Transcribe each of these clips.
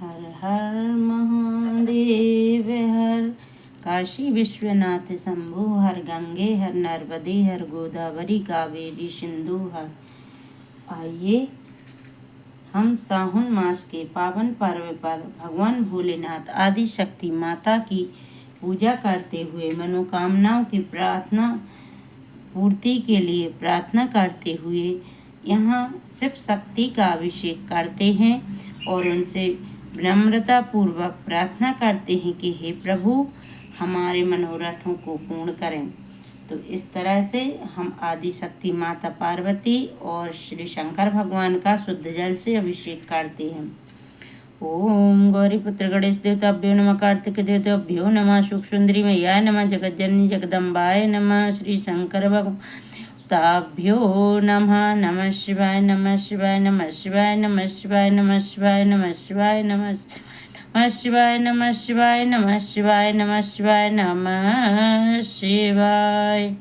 हर हर महादेव हर काशी विश्वनाथ शंभु हर गंगे हर नर्मदे हर गोदावरी कावेरी सिंधु हर। आइए हम सावन मास के पावन पर्व पर भगवान भोलेनाथ आदि शक्ति माता की पूजा करते हुए मनोकामनाओं की प्रार्थना पूर्ति के लिए प्रार्थना करते हुए यहाँ शिव शक्ति का अभिषेक करते हैं और उनसे विनम्रता पूर्वक प्रार्थना करते हैं कि हे प्रभु हमारे मनोरथों को पूर्ण करें। तो इस तरह से हम आदि शक्ति माता पार्वती और श्री शंकर भगवान का शुद्ध जल से अभिषेक करते हैं। ओम गौरीपुत्र गणेश देवताभ्यो नमः, कार्तिक देवताभ्यो नमः, सुख सुंदरी मैया नमः, जगज्जननी जगदम्बाय नमः, श्री शंकर भगवताभ्यो नमः। नमः शिवाय नमः शिवाय नमः शिवाय नमः शिवाय नमः शिवाय नमः शिवाय नमः शिवाय नमः शिवाय नमः शिवाय नमः शिवाय नमः शिवाय।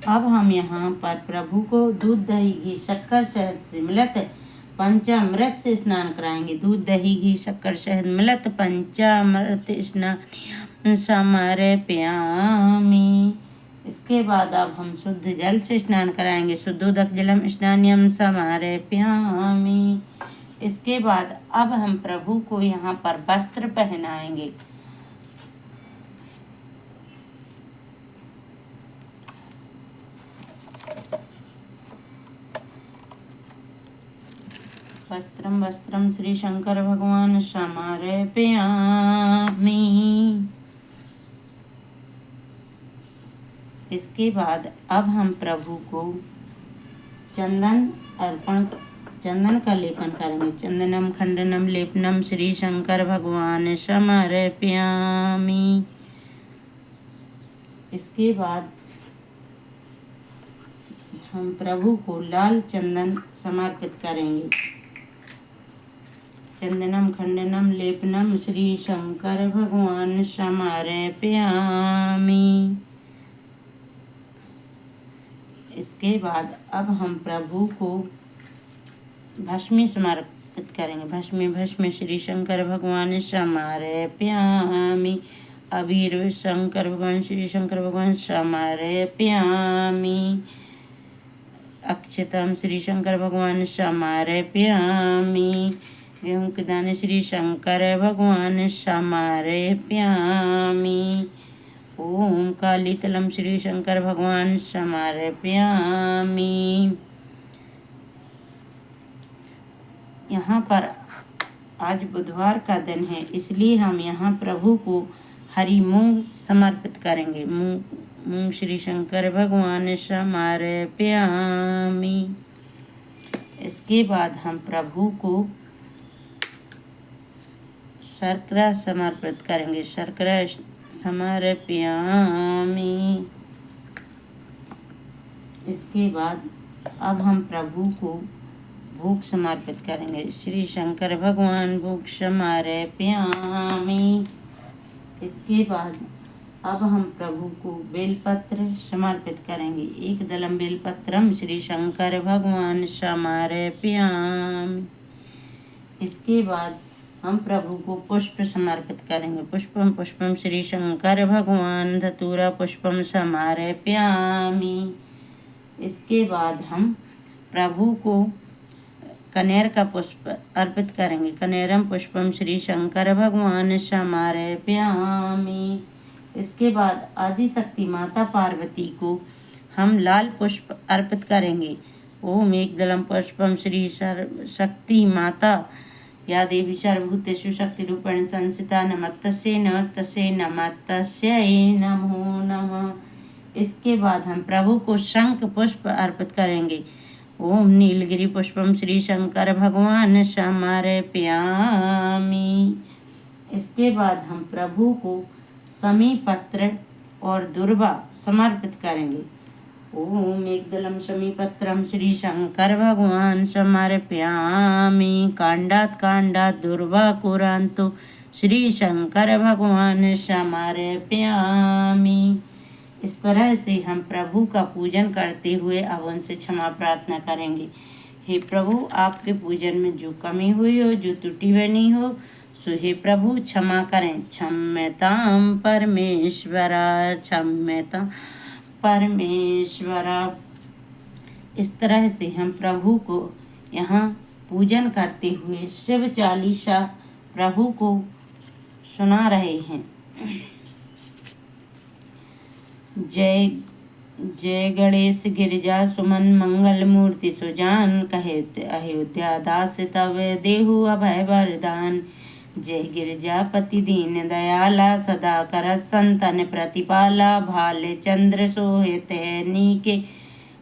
अब हम यहाँ पर प्रभु को दूध दही घी शक्कर शहद से मिलत पंचामृत से स्नान कराएंगे। दूध दही घी शक्कर शहद मिलत पंचामृत स्नान समर्पयामि। इसके बाद अब हम शुद्ध जल से स्नान कराएंगे। शुद्धोदक जलम स्नान्यम समर्पयामि। इसके बाद अब हम प्रभु को यहाँ पर वस्त्र पहनाएंगे। वस्त्रम वस्त्रम श्री शंकर भगवान समर्पयामि। इसके बाद अब हम प्रभु को चंदन का लेपन करेंगे। चंदनम खंडनम लेपनम श्री शंकर भगवान समर्पयामि। इसके बाद हम प्रभु को लाल चंदन समर्पित करेंगे। चंदनम खंडनम लेपनम श्री शंकर भगवान समर्पयामि। इसके बाद अब हम प्रभु को भस्मी समर्पित करेंगे। भस्मी श्री शंकर भगवान समर्पयामि। अबीर शंकर भगवान श्री शंकर भगवान समर्पयामि। अक्षतम श्री शंकर भगवान समर्पयामि। गेहूं के दाने श्री शंकर भगवान समर्पयामि। ओम कालीतलम श्री शंकर भगवान समर्पयामि। यहाँ पर आज बुधवार का दिन है, इसलिए हम यहाँ प्रभु को हरी मूंग समर्पित करेंगे। मूंग श्री शंकर भगवान समर्पयामि। इसके बाद हम प्रभु को शर्करा समर्पित करेंगे। शर्करा समर्पयामि। इसके बाद अब हम प्रभु को भोग समर्पित करेंगे। श्री शंकर भगवान भोग समर्पयामि। इसके बाद अब हम प्रभु को बेलपत्र समर्पित करेंगे। एक दलम बेलपत्रम श्री शंकर भगवान समर्पयामि। इसके बाद हम प्रभु को पुष्प समर्पित करेंगे। पुष्पम पुष्पम श्री शंकर भगवान धतूरा पुष्पम समर्पयामि। इसके बाद हम प्रभु को कनेर का पुष्प अर्पित करेंगे। कनेरम पुष्पम श्री शंकर भगवान समर्पयामि। इसके बाद आदि शक्ति माता पार्वती को हम लाल पुष्प अर्पित करेंगे। ओम एक दलम पुष्पम श्री शक्ति माता या देवी सर्वभूतेषु शक्ति रूपेण संस्थिता नमस्तस्यै नमस्तस्यै नमस्तस्यै नमो नमः। इसके बाद हम प्रभु को शंख पुष्प अर्पित करेंगे। ओम नीलगिरी पुष्पम श्री शंकर भगवान समर्पयामि। इसके बाद हम प्रभु को समी पत्र और दुर्वा समर्पित करेंगे। ओम एक दलम समी पत्रम श्री शंकर भगवान समर्पयामि। कांडात दुर्वा कुरांतो श्री शंकर भगवान समर्पयामि। इस तरह से हम प्रभु का पूजन करते हुए अब उनसे क्षमा प्रार्थना करेंगे। हे प्रभु, आपके पूजन में जो कमी हुई हो, जो त्रुटि बनी हो, सो हे प्रभु क्षमा करें। क्षम्यताम परमेश्वरा, क्षम्यताम परमेश्वरा। इस तरह से हम प्रभु को यहाँ पूजन करते हुए शिव चालीसा प्रभु को सुना रहे हैं। जय जय गणेश गिरिजा सुमन मंगल मूर्ति सुजान, कहे अयोध्या दास तव देहु अभय वरदान। जय गिरजापति दीन दयाला, सदा कर संतन प्रतिपाला। भाले चंद्र सोहित नीके,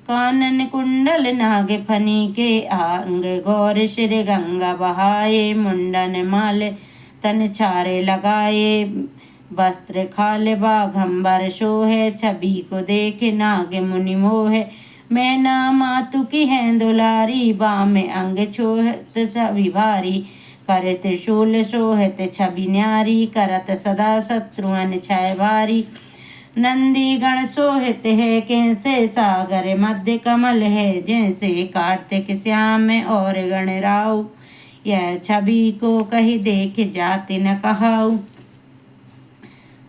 कानन कुंडल नाग फनी के। अंग गौर श्री गंगा बहाए, मुंडन माल तन छारे लगाए। वस्त्र खाल बाघंबर शोहे, छवि को देख नाग मुनि मोहे। मैना मातु की है दुलारी, बाम अंग छोहत सभी भारी। कर त्रिशूल शोहत छवि न्यारी, करत सदा शत्रुअन छय भारी। नंदी गण सोहित है कैसे, सागर मध्य कमल है जैसे। कार्तिक श्याम और गण राव, यह छवि को कही देख जाति न कहाऊ।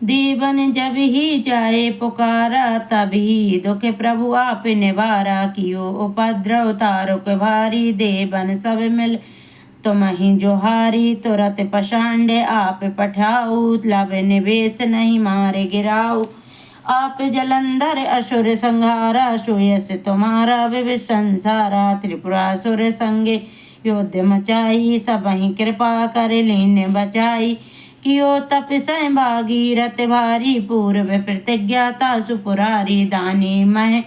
देवन जब ही जाए पुकारा, तभी दुख प्रभु आप निवारा। कियो उपद्रव तारुक भारी, देवन सब मिल तुम ही जोहारी। तुरत पशांडे आप पठाऊ, लब निवेश नहीं मारे गिराऊ। आप जलंधर असुर संहारा, सुयस तुम्हारा विविध संसारा। त्रिपुरासुर संगे युद्ध मचाई, सब ही कृपा कर लीन बचाई। कियो तप सह भागीरथ भारी, पूर्व प्रतिज्ञाता सुपुरारी। दानी मह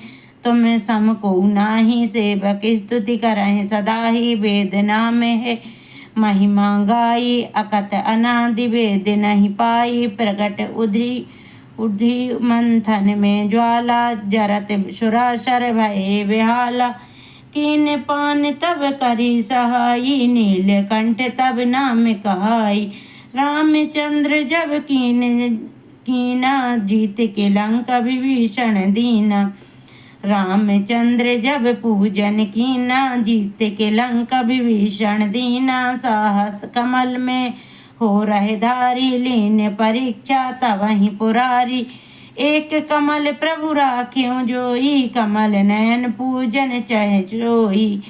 तुम सम को नाही, सेवक स्तुति करहि सदा ही। वेद नाम है महिमा गाई, अकत अनादि वेद नहीं पाई। प्रगट उधि मंथन में ज्वाला, जरत सुरासर भय बेहाला। कीन पान तब करी सहाई, नीलकंठ तब नाम कहाई। रामचंद्र जब कीना, जीत के लंका विभीषण दीना। रामचंद्र जब पूजन कीना, जीत के लंका विभीषण दीना। साहस कमल में हो रहे धारी, लीन परीक्षा तब वहीं पुरारी। एक कमल प्रभु राख्यों जोई, कमल नयन पूजन चह जोई।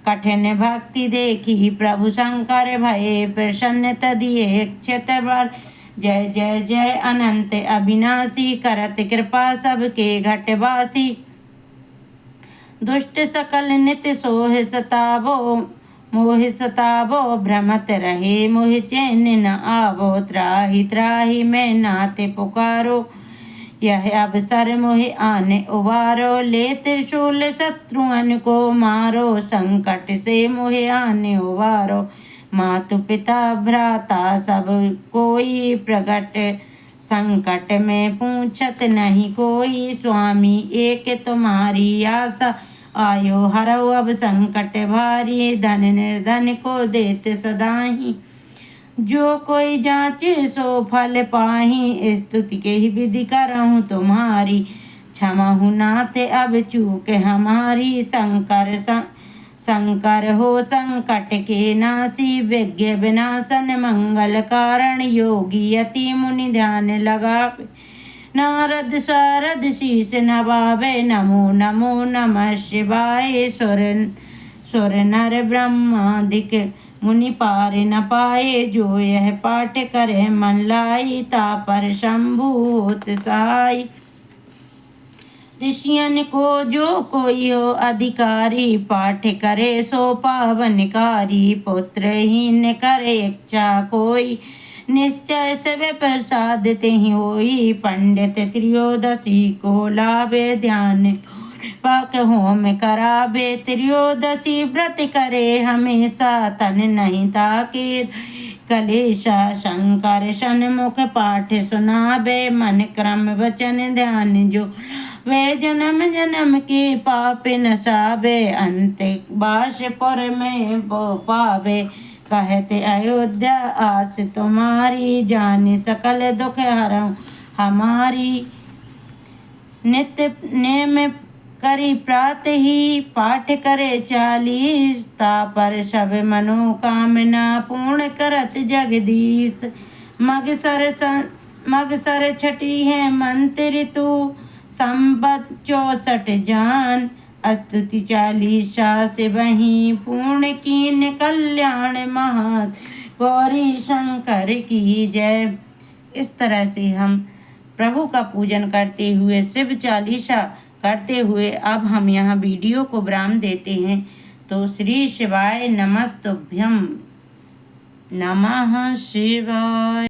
कठिन भक्ति देखी प्रभु शंकर, भये प्रसन्न तदिए क्षत वर। जय जय जय अनंत अविनाशी, करत कृपा सबके घटवासी। दुष्ट सकल नित सोह सतावो, मोह सतावो भ्रमत रहे। मोह चैन न आवो, त्राहि त्राहि मैं नाते पुकारो। यह अवसर मोहे आने उबारो, ले त्रिशूल शत्रुअन को मारो। संकट से मोहे आने उबारो, मातु पिता भ्राता सब कोई। प्रगट संकट में पूछत नहीं कोई, स्वामी एक तुम्हारी आशा। आयो हरो अब संकट भारी, धन निर्धन को देते सदाही। जो कोई जांचे सो फल पाही, स्तुति के ही विधि करहूँ तुम्हारी। क्षमा हूँ नाथ अब चूक हमारी, शंकर हो संकट के नासी। विज्ञ विनाशन मंगल कारण, योगी यति मुनि ध्यान लगावे। नारद सारद शीस नवावे, नमो नमो नमः शिवाय। सुर नर ब्रह्मादिक मुनि पार न पाए, जो यह पाठ करे मन लाई। तापर शंभु होत सहाय। ऋषियन को जो कोई हो अधिकारी, पाठ करे सो पावनकारी। पुत्रहीन करे इच्छा कोई, निश्चय से प्रसाद तेहि होई। पंडित त्रयोदशी को लाभे, ध्यान पाक होम करावे। त्रयोदशी व्रत करे हमेशा, तन नहीं ताके कलेशा। शंकर सन्मुख पाठ सुनावे, मन क्रम वचन ध्यान जो। वे जन्म जन्म के पाप नसावे, अंत बासपुर में वो पावे। कहते अयोध्या आस तुम्हारी, जानी सकल दुख हरऊं हमारी। नित्य नेम करी प्रात ही पाठ करे 40 तापर सब मनोकामना पूर्ण करत जगदीश। मगसर छठी है मंत्र तू संबत 64 जान। स्तुति 40 से वही पूर्ण कीन कल्याण महा गौरी शंकर की जय। इस तरह से हम प्रभु का पूजन करते हुए शिव 40 करते हुए अब हम यहाँ वीडियो को विराम देते हैं। तो श्री शिवाय नमस्तुभ्यम। नमः शिवाय।